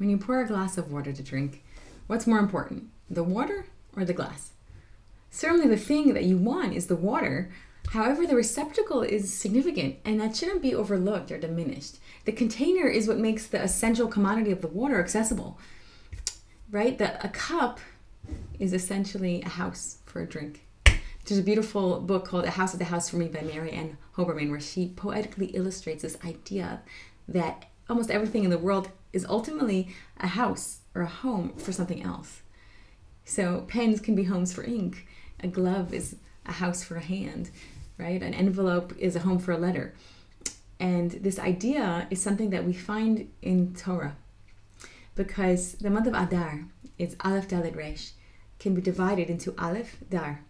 When you pour a glass of water to drink, what's more important, the water or the glass? Certainly the thing that you want is the water. However, the receptacle is significant, and that shouldn't be overlooked or diminished. The container is what makes the essential commodity of the water accessible, right? A cup is essentially a house for a drink. There's a beautiful book called A House at the House for Me by Mary Ann Hoberman, where she poetically illustrates this idea that almost everything in the world is ultimately a house or a home for something else. So pens can be homes for ink. A glove is a house for a hand, right? An envelope is a home for a letter. And this idea is something that we find in Torah, because the month of Adar is Aleph Dalet Resh, can be divided into Aleph, Dar.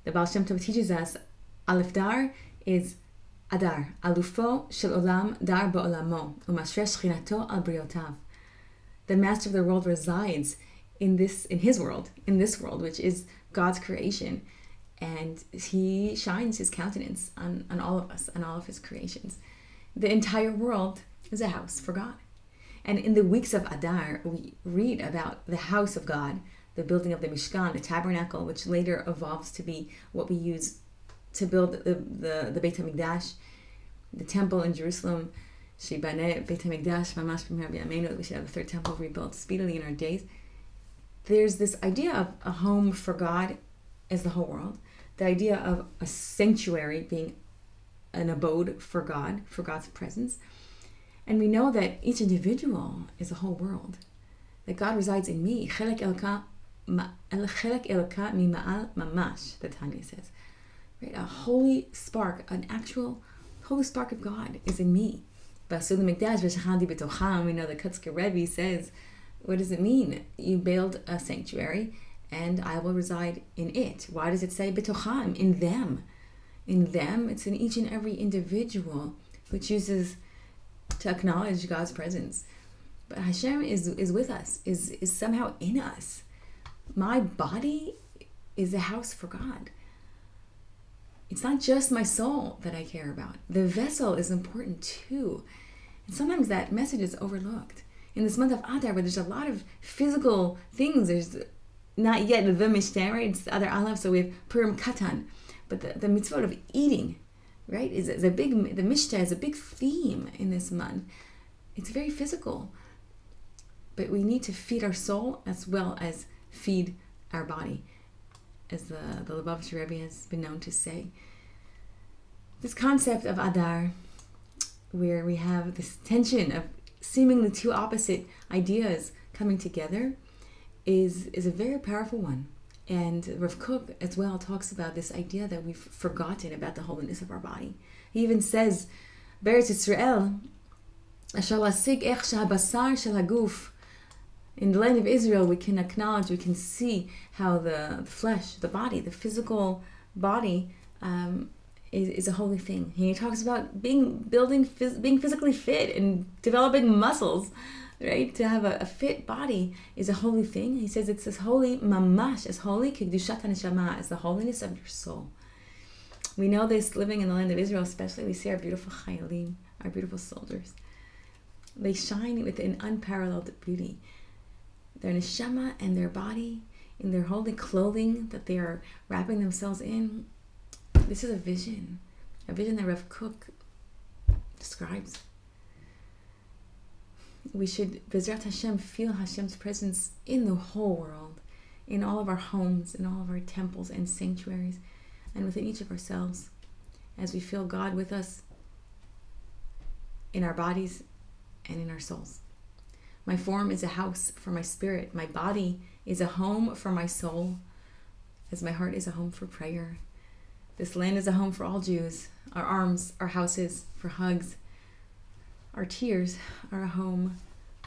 The Baal Shem Tov teaches us Aleph Dar is Adar, Alufo shel Olam Dar ba'olamo, u'mashreh shchinato al briotav. The Master of the world resides in his world, which is God's creation, and he shines his countenance on all of us, on all of his creations. The entire world is a house for God. And in the weeks of Adar, we read about the house of God, the building of the Mishkan, the tabernacle, which later evolves to be what we use to build the Beit HaMikdash, the temple in Jerusalem, Sheibaneh Beit HaMikdash, Mamash B'meh B'yameinu, we should have the third temple rebuilt speedily in our days. There's this idea of a home for God as the whole world, the idea of a sanctuary being an abode for God, for God's presence. And we know that each individual is a whole world, that God resides in me. Chelek elka mima'al mamash, the Tanya says. Right? A holy spark, an actual holy spark of God is in me. We know the Kutzker Rebbe says, what does it mean? You build a sanctuary and I will reside in it. Why does it say betocham? In them. In them, it's in each and every individual who chooses to acknowledge God's presence. But Hashem is with us, is somehow in us. My body is a house for God. It's not just my soul that I care about. The vessel is important too. And sometimes that message is overlooked. In this month of Adar, where there's a lot of physical things, there's not yet the Mishnah, right? It's Adar Aleph, so we have Purim Katan. But the mitzvot of eating, right, is a big, the Mishnah is a big theme in this month. It's very physical. But we need to feed our soul as well as feed our body, as the Lubavitcher Rebbe has been known to say. This concept of Adar, where we have this tension of seemingly two opposite ideas coming together, is a very powerful one. And Rav Kook as well talks about this idea that we've forgotten about the holiness of our body. He even says, Beretz Yisrael, Asher lasig ech shehabasar shel haguf. In the land of Israel, we can acknowledge, we can see how the flesh, the body, the physical body is a holy thing. He talks about being physically fit and developing muscles, right? To have a fit body is a holy thing. He says it's as holy, mamash, as holy, k'kedushat haneshama, as the holiness of your soul. We know this living in the land of Israel, especially. We see our beautiful chayalim, our beautiful soldiers. They shine with an unparalleled beauty. Their neshama and their body, in their holy clothing that they are wrapping themselves in. This is a vision that Rav Kook describes. We should, B'ezrat Hashem, feel Hashem's presence in the whole world, in all of our homes, in all of our temples and sanctuaries, and within each of ourselves, as we feel God with us in our bodies and in our souls. My form is a house for my spirit. My body is a home for my soul, as my heart is a home for prayer. This land is a home for all Jews. Our arms are houses for hugs. Our tears are a home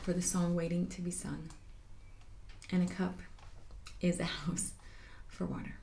for the song waiting to be sung. And a cup is a house for water.